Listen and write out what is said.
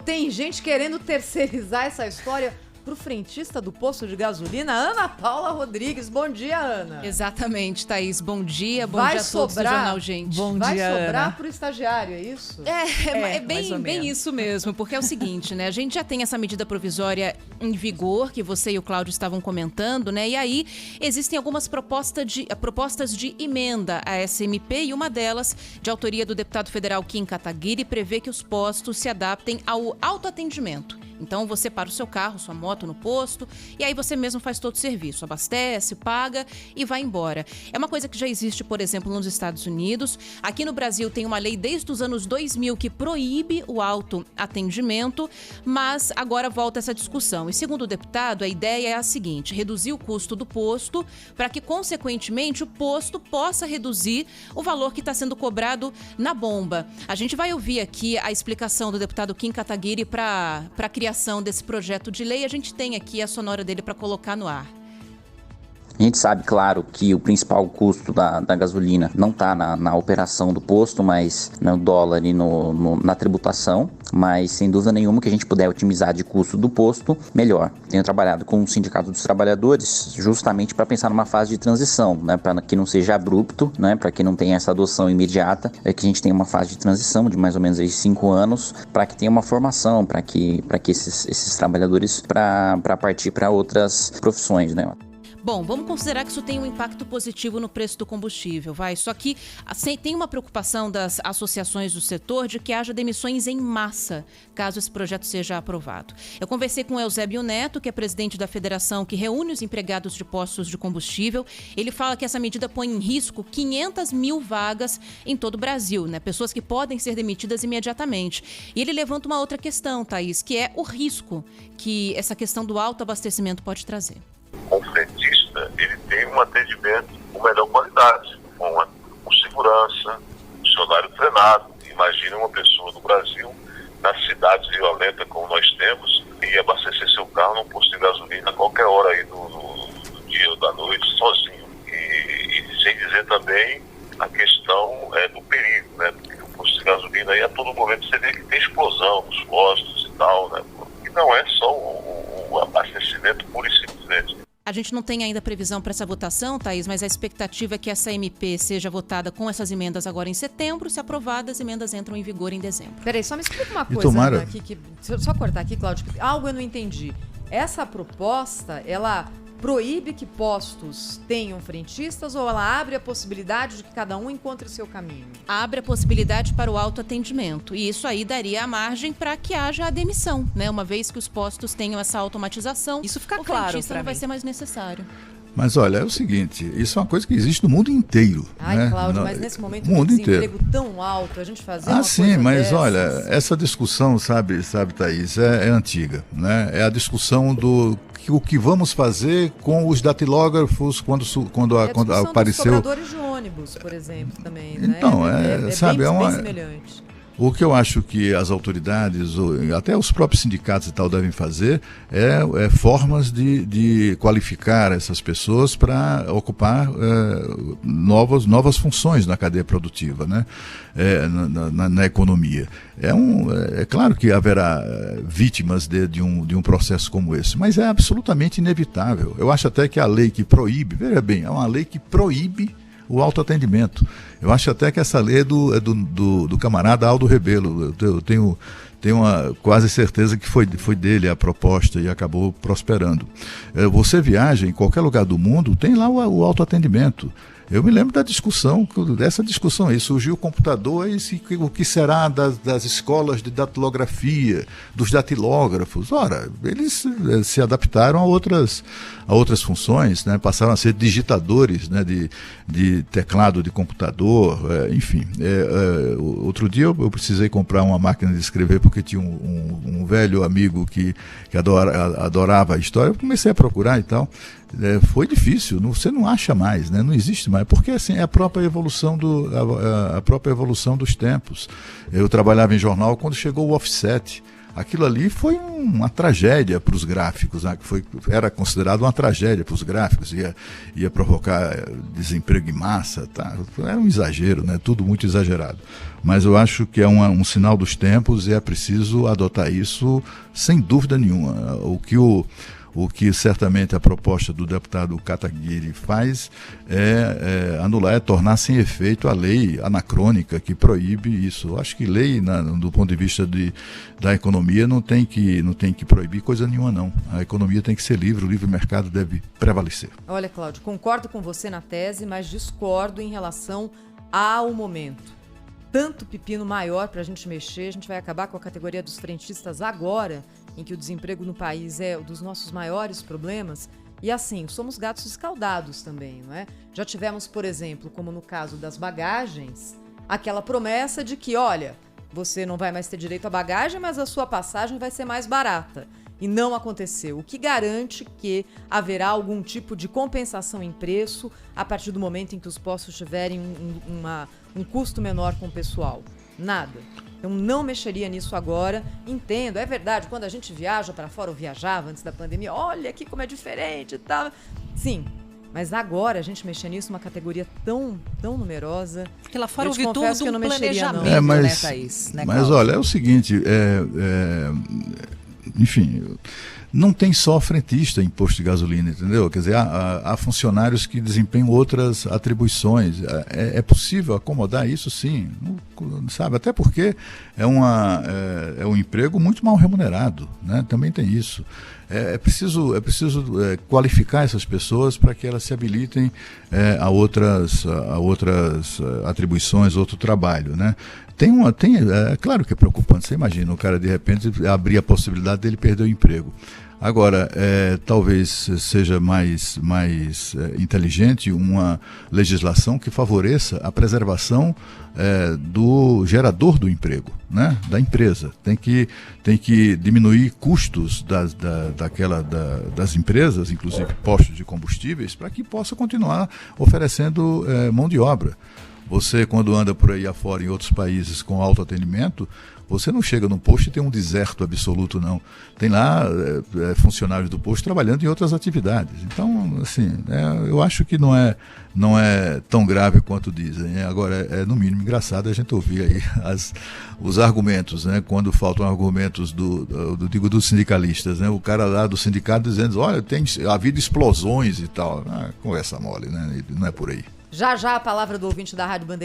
tem gente querendo terceirizar essa história pro frentista do posto de gasolina, Ana Paula Rodrigues. Bom dia, Ana. Exatamente, Thaís. Bom dia a todos do Jornal Gente. Vai sobrar pro estagiário, é isso? É bem isso mesmo, porque é o seguinte, né? A gente já tem essa medida provisória em vigor, que você e o Cláudio estavam comentando, né? E aí existem algumas propostas de emenda à SMP, e uma delas, de autoria do deputado federal Kim Kataguiri, prevê que os postos se adaptem ao autoatendimento. Então você para o seu carro, sua moto no posto, e aí você mesmo faz todo o serviço, abastece, paga e vai embora. É uma coisa que já existe, por exemplo, nos Estados Unidos. Aqui no Brasil tem uma lei desde os anos 2000 que proíbe o autoatendimento, mas agora volta essa discussão. E segundo o deputado, a ideia é a seguinte: reduzir o custo do posto para que, consequentemente, o posto possa reduzir o valor que está sendo cobrado na bomba. A gente vai ouvir aqui a explicação do deputado Kim Kataguiri para a criação desse projeto de lei. A gente tem aqui a sonora dele para colocar no ar. A gente sabe, claro, que o principal custo da gasolina não está na operação do posto, mas no dólar e na tributação. Mas, sem dúvida nenhuma, que a gente puder otimizar de custo do posto, melhor. Tenho trabalhado com o Sindicato dos Trabalhadores justamente para pensar numa fase de transição, né, para que não seja abrupto, né, para que não tenha essa adoção imediata, que a gente tenha uma fase de transição de mais ou menos aí 5 anos, para que tenha uma formação, para que esses trabalhadores para partir para outras profissões, né. Bom, vamos considerar que isso tem um impacto positivo no preço do combustível, vai. Só que tem uma preocupação das associações do setor de que haja demissões em massa, caso esse projeto seja aprovado. Eu conversei com o Eusébio Neto, que é presidente da federação que reúne os empregados de postos de combustível. Ele fala que essa medida põe em risco 500 mil vagas em todo o Brasil, né? Pessoas que podem ser demitidas imediatamente. E ele levanta uma outra questão, Thaís, que é o risco que essa questão do autoabastecimento pode trazer. O frentista, ele tem um atendimento com melhor qualidade, com segurança, funcionário treinado. Imagina uma pessoa no Brasil, nas cidades violentas como nós temos, e abastecer seu carro num posto de gasolina a qualquer hora aí do dia ou da noite, sozinho. E sem dizer também a questão do perigo, né? Porque o posto de gasolina aí a todo momento você vê que tem explosão nos postos e tal, né? E não é só o abastecimento puro e simplesmente. A gente não tem ainda previsão para essa votação, Thaís, mas a expectativa é que essa MP seja votada com essas emendas agora em setembro. Se aprovadas, as emendas entram em vigor em dezembro. Peraí, só me explica uma coisa, Ana, aqui, só cortar aqui, Cláudio, algo eu não entendi. Essa proposta, ela proíbe que postos tenham frentistas ou ela abre a possibilidade de que cada um encontre seu caminho? Abre a possibilidade para o autoatendimento, e isso aí daria a margem para que haja a demissão, né? Uma vez que os postos tenham essa automatização, isso fica claro, o frentista não vai ser mais necessário. Mas olha, é o seguinte, isso é uma coisa que existe no mundo inteiro. Ai, né? Cláudio, mas nesse momento de desemprego tão alto, a gente fazer uma sim, coisa mas dessas... olha, essa discussão, sabe, Thaís, é antiga, né? É a discussão do o que vamos fazer com os datilógrafos quando apareceu... Dos cobradores de ônibus, por exemplo, também, né? Então, bem semelhante. O que eu acho que as autoridades, até os próprios sindicatos e tal, devem fazer é formas de qualificar essas pessoas para ocupar novas funções na cadeia produtiva, né? Na economia. É claro que haverá vítimas de um processo como esse, mas é absolutamente inevitável. Eu acho até que a lei que proíbe, veja bem, é uma lei que proíbe o autoatendimento. Eu acho até que essa lei é do camarada Aldo Rebelo. Eu tenho uma quase certeza que foi dele a proposta e acabou prosperando. Você viaja em qualquer lugar do mundo, tem lá o autoatendimento. Eu me lembro dessa discussão aí, surgiu o computador, o que será das escolas de datilografia, dos datilógrafos? Ora, eles se adaptaram a outras funções, né? Passaram a ser digitadores, né? de teclado de computador, enfim. Outro dia eu precisei comprar uma máquina de escrever porque tinha um velho amigo que adorava a história, eu comecei a procurar e tal. Foi difícil, você não acha mais, né? Não existe mais, porque assim, é a própria evolução dos tempos. Eu trabalhava em jornal quando chegou o offset. aquilo ali foi uma tragédia para os gráficos, né? Era considerado uma tragédia para os gráficos, ia provocar desemprego em massa, tá? Era um exagero, né? Tudo muito exagerado. Mas eu acho que é um sinal dos tempos e é preciso adotar isso sem dúvida nenhuma. O que certamente a proposta do deputado Kataguiri faz é anular, é tornar sem efeito a lei anacrônica que proíbe isso. Eu acho que lei, do ponto de vista da economia, não tem que proibir coisa nenhuma, não. A economia tem que ser livre, o livre mercado deve prevalecer. Olha, Cláudio, concordo com você na tese, mas discordo em relação ao momento. Tanto pepino maior para a gente mexer, a gente vai acabar com a categoria dos frentistas agora, em que o desemprego no país é um dos nossos maiores problemas. E assim, somos gatos escaldados também, não é? Já tivemos, por exemplo, como no caso das bagagens, aquela promessa de que, olha, você não vai mais ter direito à bagagem, mas a sua passagem vai ser mais barata. E não aconteceu, o que garante que haverá algum tipo de compensação em preço a partir do momento em que os postos tiverem um custo menor com o pessoal. Nada. Eu não mexeria nisso agora. Entendo, é verdade, quando a gente viaja para fora, ou viajava antes da pandemia, olha aqui como é diferente e tal. Sim, mas agora a gente mexer nisso numa categoria tão numerosa. Porque lá fora houve todo um planejamento, né, Thaís? Mas olha, é o seguinte, enfim, não tem só frentista em posto de gasolina, entendeu? Quer dizer, há funcionários que desempenham outras atribuições. É possível acomodar isso, sim, sabe? Até porque é um emprego muito mal remunerado, né? Também tem isso. É preciso qualificar essas pessoas para que elas se habilitem a outras atribuições, outro trabalho, né? É claro que é preocupante. Você imagina o cara de repente abrir a possibilidade dele perder o emprego. Agora, talvez seja mais inteligente uma legislação que favoreça a preservação do gerador do emprego, né? Da empresa. Tem que diminuir custos das empresas, inclusive postos de combustíveis, para que possa continuar oferecendo mão de obra. Você, quando anda por aí afora em outros países com autoatendimento, você não chega num posto e tem um deserto absoluto, não. Tem lá funcionários do posto trabalhando em outras atividades. Então, assim, eu acho que não é tão grave quanto dizem. Agora, é no mínimo engraçado a gente ouvir aí os argumentos, né? Quando faltam argumentos dos sindicalistas, né? O cara lá do sindicato dizendo, olha, tem havido explosões e tal. Conversa mole, né? Não é por aí. Já a palavra do ouvinte da Rádio Bandeirante.